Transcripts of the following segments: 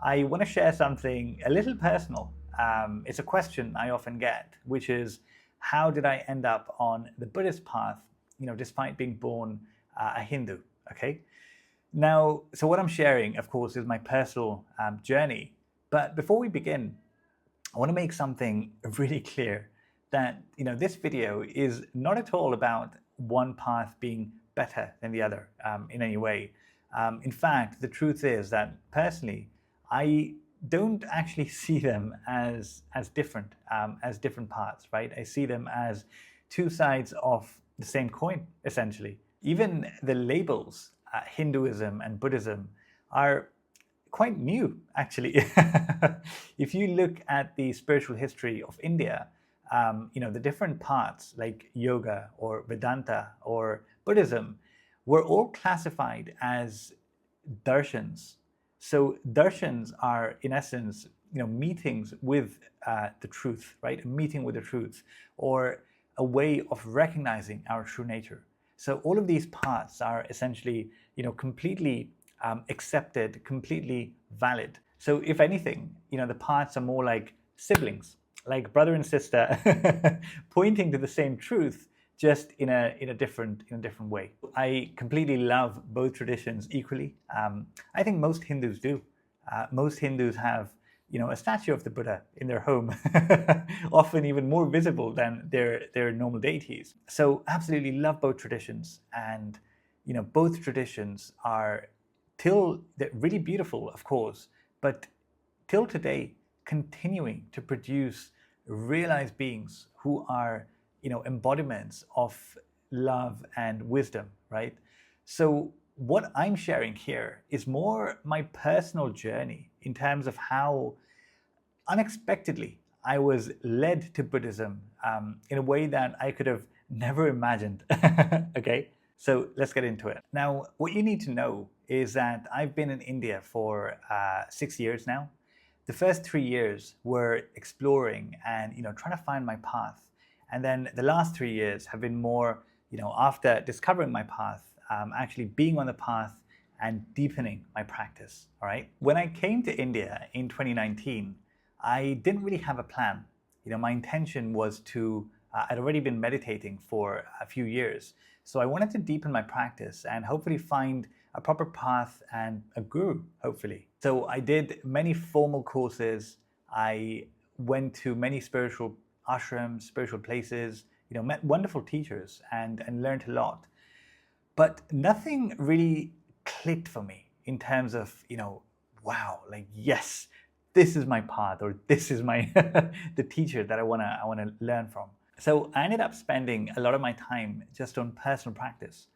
I want to share something a little personal. It's a question I often get, which is, how did I end up on the Buddhist path, despite being born a Hindu? Okay. Now, so what I'm sharing, of course, is my personal journey. But before we begin, I want to make something really clear that this video is not at all about one path being better than the other in any way. In fact, the truth is that personally, I don't actually see them as different paths, right? I see them as two sides of the same coin, essentially. Even the labels, Hinduism and Buddhism, are quite new, actually. If you look at the spiritual history of India, the different paths like yoga or Vedanta or Buddhism were all classified as darshans. So darshans are, in essence, meetings with the truth, right? A meeting with the truth, or a way of recognizing our true nature. So all of these paths are essentially, completely accepted, completely valid. So if anything, the paths are more like siblings, like brother and sister, pointing to the same truth, just in a different way. I completely love both traditions equally. I think most Hindus do. Most Hindus have a statue of the Buddha in their home, often even more visible than their normal deities. So absolutely love both traditions, and both traditions are they're really beautiful, of course, but till today continuing to produce realized beings who are embodiments of love and wisdom, right? So what I'm sharing here is more my personal journey in terms of how unexpectedly I was led to Buddhism in a way that I could have never imagined. Okay, so let's get into it. Now, what you need to know is that I've been in India for 6 years now. The first 3 years were exploring and trying to find my path. And then the last 3 years have been more, after discovering my path, actually being on the path and deepening my practice, all right? When I came to India in 2019, I didn't really have a plan. My intention was to, I'd already been meditating for a few years. So I wanted to deepen my practice and hopefully find a proper path and a guru, hopefully. So I did many formal courses. I went to many spiritual ashrams, spiritual places, met wonderful teachers and learned a lot. But nothing really clicked for me in terms of, wow, like, yes, this is my path, or this is my the teacher that I wanna learn from. So I ended up spending a lot of my time just on personal practice,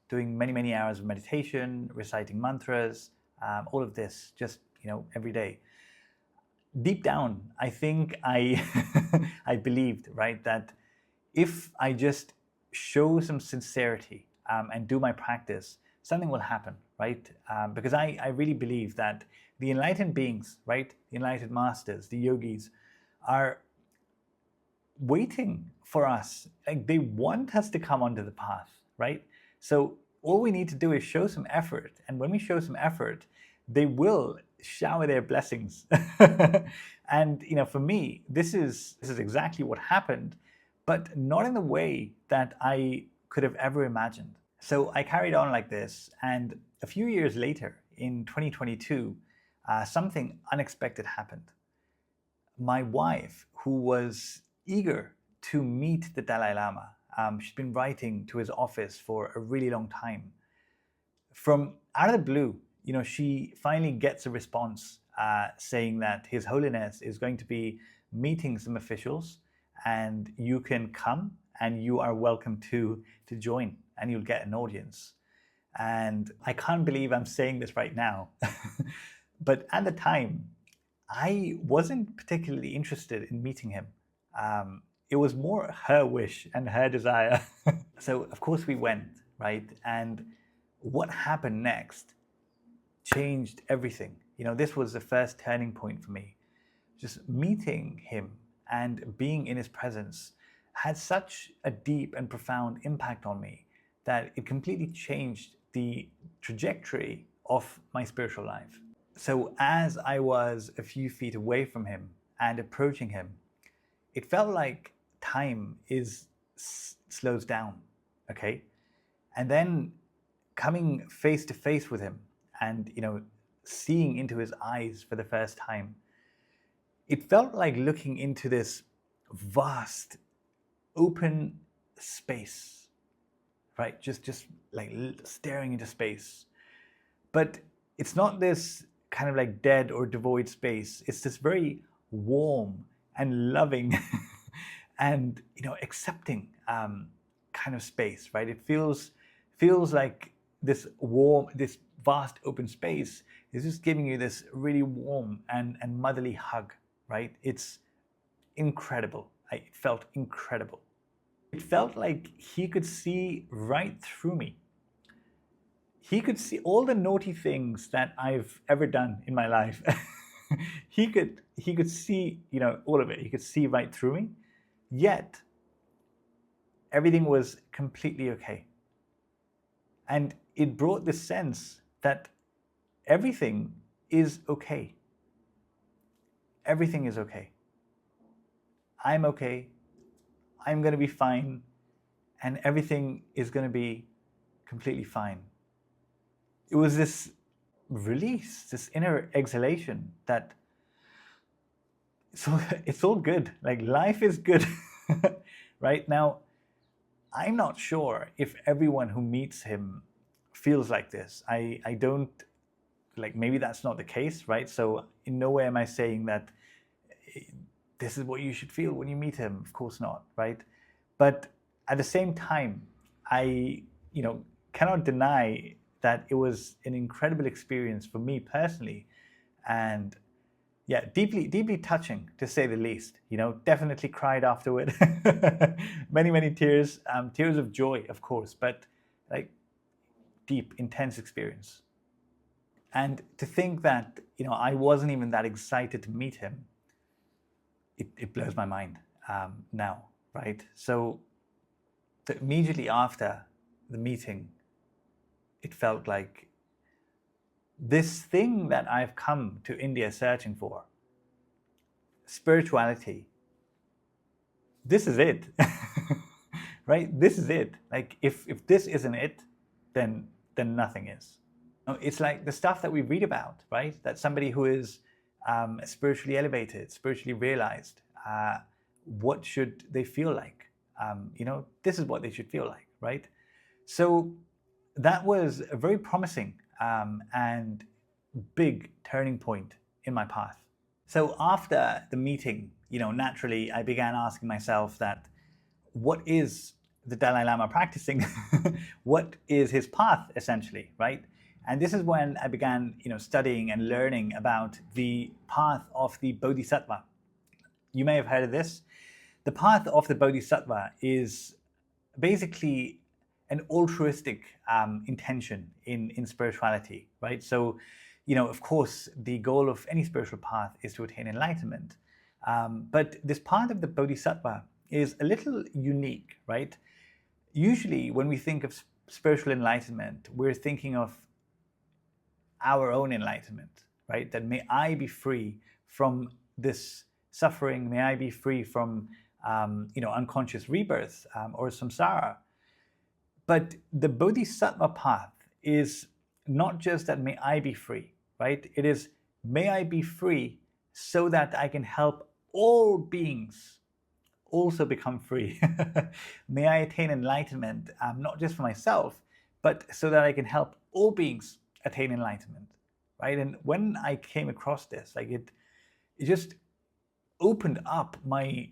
doing many hours of meditation, reciting mantras, all of this just every day. Deep down, I think I believed, right, that if I just show some sincerity and do my practice, something will happen, right? Because I really believe that the enlightened beings, right, the enlightened masters, the yogis, are waiting for us. Like, they want us to come onto the path, right? So all we need to do is show some effort, and when we show some effort, they will shower their blessings. And for me, this is exactly what happened, but not in the way that I could have ever imagined. So I carried on like this, and a few years later, in 2022, something unexpected happened. My wife, who was eager to meet the Dalai Lama, she's been writing to his office for a really long time. From out of the blue, she finally gets a response saying that His Holiness is going to be meeting some officials, and you can come and you are welcome to join, and you'll get an audience. And I can't believe I'm saying this right now, but at the time, I wasn't particularly interested in meeting him. It was more her wish and her desire. So of course we went, right? And what happened next changed everything. This was the first turning point for me. Just meeting him and being in his presence had such a deep and profound impact on me that it completely changed the trajectory of my spiritual life. So as I was a few feet away from him and approaching him, it felt like time slows down, okay? And then coming face to face with him and, seeing into his eyes for the first time, it felt like looking into this vast, open space, right? Just like staring into space. But it's not this kind of like dead or devoid space. It's this very warm and loving and accepting kind of space, right? It feels like this warm, this vast open space is just giving you this really warm and motherly hug, right? It's incredible. It felt incredible. It felt like he could see right through me. He could see all the naughty things that I've ever done in my life. he could see, all of it. He could see right through me. Yet, everything was completely okay. And it brought this sense that everything is okay. Everything is okay. I'm okay. I'm going to be fine. And everything is going to be completely fine. It was this release, this inner exhalation that it's all good. Like life is good. Right now, I'm not sure if everyone who meets him feels like this. I don't, like, maybe that's not the case, right? So in no way am I saying that this is what you should feel when you meet him. Of course not, right? But at the same time, I, cannot deny that it was an incredible experience for me personally, and yeah, deeply touching, to say the least. Definitely cried afterward. many tears, tears of joy, of course, but like deep, intense experience. And to think that I wasn't even that excited to meet him, it blows my mind now, right? So immediately after the meeting, it felt like this thing that I've come to India searching for, spirituality, this is it. Right? This is it. Like if this isn't it, then nothing is. It's like the stuff that we read about, right? That somebody who is spiritually elevated, spiritually realized, what should they feel like? This is what they should feel like, right? So that was a very promising and big turning point in my path. So after the meeting, naturally I began asking myself that, what is the Dalai Lama practicing? What is his path, essentially, right? And this is when I began, studying and learning about the path of the Bodhisattva. You may have heard of this. The path of the Bodhisattva is basically an altruistic intention in spirituality, right? So, of course, the goal of any spiritual path is to attain enlightenment. But this path of the Bodhisattva is a little unique, right? Usually, when we think of spiritual enlightenment, we're thinking of our own enlightenment, right? That may I be free from this suffering, may I be free from unconscious rebirth or samsara. But the Bodhisattva path is not just that may I be free, right? It is may I be free so that I can help all beings also become free. May I attain enlightenment, not just for myself, but so that I can help all beings attain enlightenment, right? And when I came across this, like it just opened up my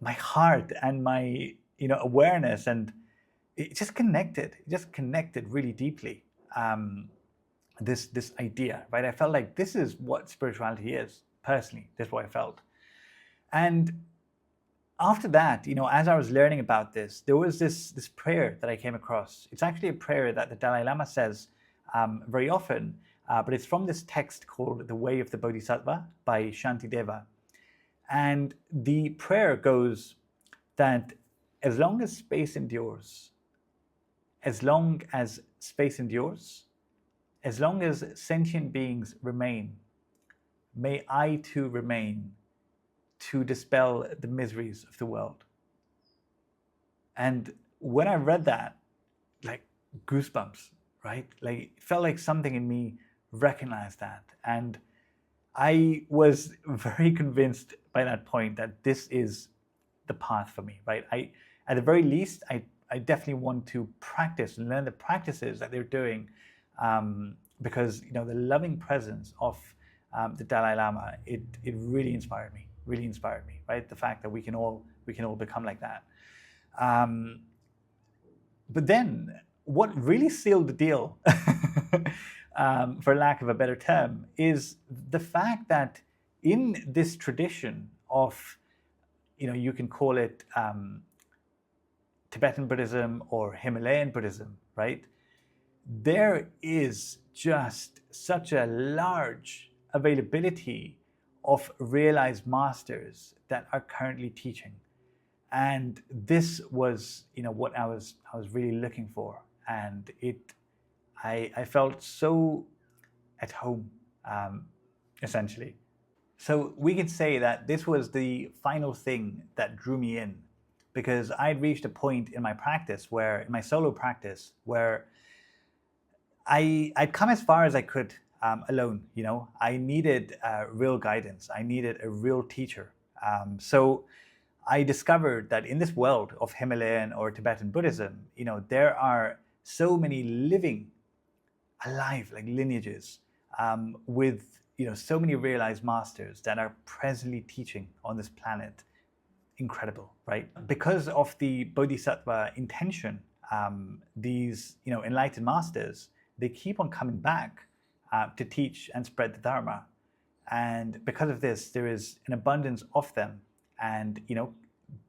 heart and my awareness, and it just connected really deeply. This idea, right? I felt like this is what spirituality is. Personally, that's what I felt. And after that, as I was learning about this, there was this prayer that I came across. It's actually a prayer that the Dalai Lama says very often, but it's from this text called The Way of the Bodhisattva by Shantideva. And the prayer goes that as long as space endures, as as long as sentient beings remain, may I too remain to dispel the miseries of the world. And when I read that, like goosebumps, right? Like it felt like something in me recognized that. And I was very convinced by that point that this is the path for me, right? At the very least, I definitely want to practice and learn the practices that they're doing, because the loving presence of the Dalai Lama, it really inspired me, right? The fact that we can all become like that. But then, what really sealed the deal, for lack of a better term, is the fact that in this tradition of, you can call it Tibetan Buddhism or Himalayan Buddhism, right? There is just such a large availability of realized masters that are currently teaching. And this was, what I was really looking for. And I felt so at home, essentially. So we could say that this was the final thing that drew me in, because I'd reached a point in my practice in my solo practice, where I'd come as far as I could alone. I needed real guidance. I needed a real teacher. So I discovered that in this world of Himalayan or Tibetan Buddhism, there are so many living, alive, like lineages, with so many realized masters that are presently teaching on this planet. Incredible, right? Because of the Bodhisattva intention, these enlightened masters, they keep on coming back to teach and spread the Dharma. And because of this, there is an abundance of them. And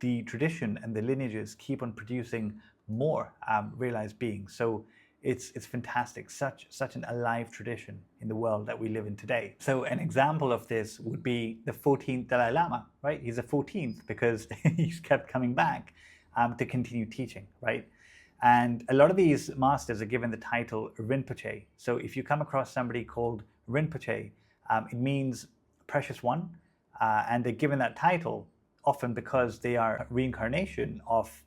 the tradition and the lineages keep on producing more realized beings. So it's fantastic, such an alive tradition in the world that we live in today. So an example of this would be the 14th Dalai Lama, right? He's the 14th because he's kept coming back to continue teaching, right? And a lot of these masters are given the title Rinpoche. So if you come across somebody called Rinpoche, it means precious one, and they're given that title often because they are a reincarnation of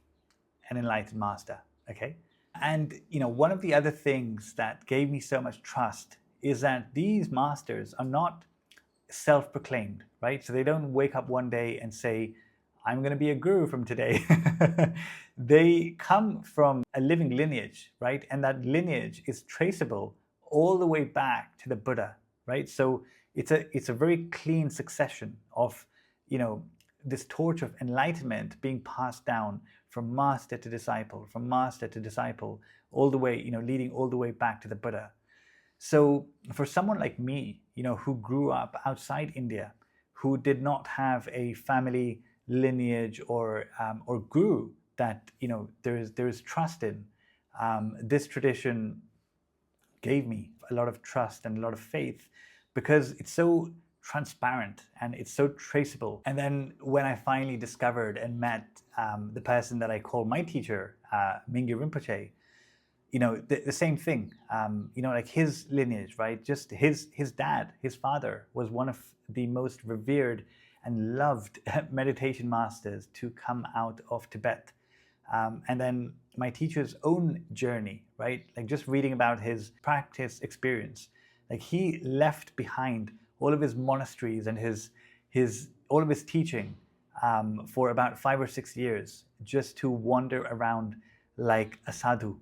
an enlightened master, okay? And one of the other things that gave me so much trust is that these masters are not self-proclaimed, right? So they don't wake up one day and say, I'm going to be a guru from today. They come from a living lineage, right? And that lineage is traceable all the way back to the Buddha, right? So it's a very clean succession of, this torch of enlightenment being passed down from master to disciple, all the way, leading all the way back to the Buddha. So for someone like me, who grew up outside India, who did not have a family lineage or guru that there is trust in, this tradition gave me a lot of trust and a lot of faith, because it's so transparent and it's so traceable. And then when I finally discovered and met the person that I call my teacher, Mingyur Rinpoche, the same thing, like his lineage, right? Just his dad, his father, was one of the most revered and loved meditation masters to come out of Tibet. And then my teacher's own journey, right? Like just reading about his practice experience, like he left behind all of his monasteries and all of his teaching for about 5 or 6 years, just to wander around like a sadhu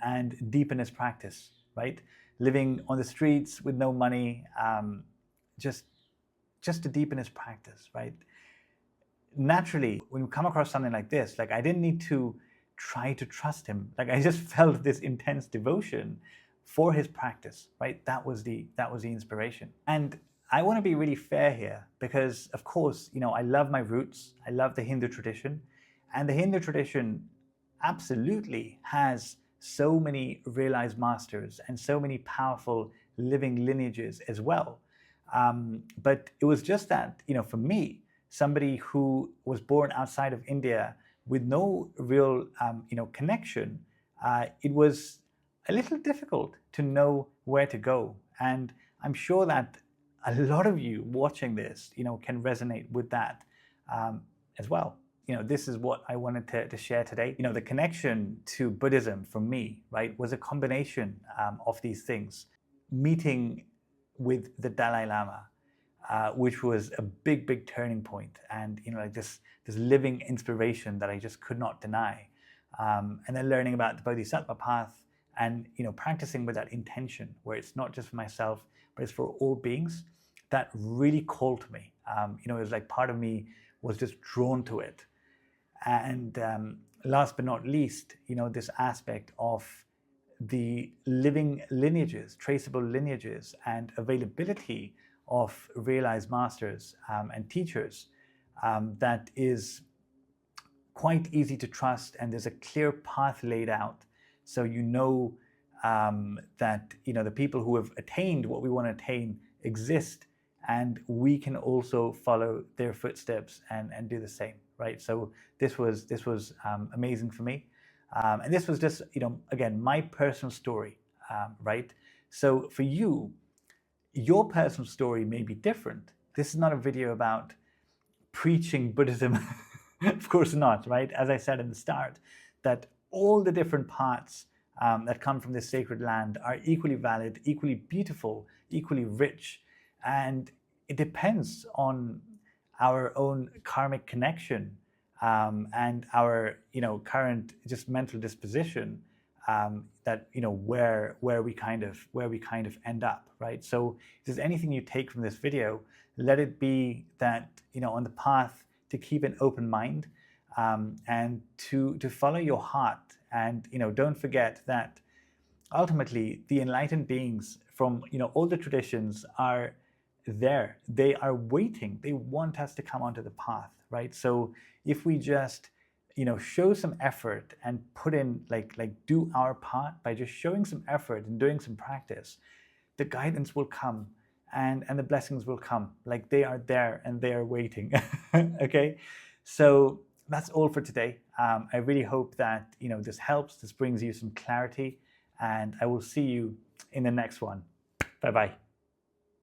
and deepen his practice, right? Living on the streets with no money, just to deepen his practice, right? Naturally, when we come across something like this, like I didn't need to try to trust him. Like I just felt this intense devotion for his practice, right? That was the inspiration. And I want to be really fair here, because of course, I love my roots. I love the Hindu tradition, and the Hindu tradition absolutely has so many realized masters and so many powerful living lineages as well. But it was just that, for me, somebody who was born outside of India with no real, connection, it was a little difficult to know where to go. And I'm sure that a lot of you watching this, can resonate with that as well. This is what I wanted to share today. The connection to Buddhism for me, right, was a combination of these things. Meeting with the Dalai Lama, which was a big turning point, and like this living inspiration that I just could not deny. And then learning about the Bodhisattva path, and practicing with that intention, where it's not just for myself, but it's for all beings. That really called to me. It was like part of me was just drawn to it. And last but not least, this aspect of the living lineages, traceable lineages, and availability of realized masters and teachers that is quite easy to trust, and there's a clear path laid out. So that the people who have attained what we want to attain exist, and we can also follow their footsteps and do the same, right? So this was amazing for me, and this was just again my personal story, right? So for you, your personal story may be different. This is not a video about preaching Buddhism. Of course not, right? As I said in the start, that all the different parts that come from this sacred land are equally valid, equally beautiful, equally rich. And it depends on our own karmic connection and our current just mental disposition, that where we kind of end up, right? So if there's anything you take from this video, let it be that on the path to keep an open mind, and to follow your heart. And don't forget that ultimately the enlightened beings from all the traditions are there. They are waiting. They want us to come onto the path, right? So if we just show some effort and put in like do our part by just showing some effort and doing some practice, the guidance will come, and the blessings will come. Like they are there and they are waiting. Okay, so that's all for today. I really hope that this helps, this brings you some clarity, and I will see you in the next one. Bye bye.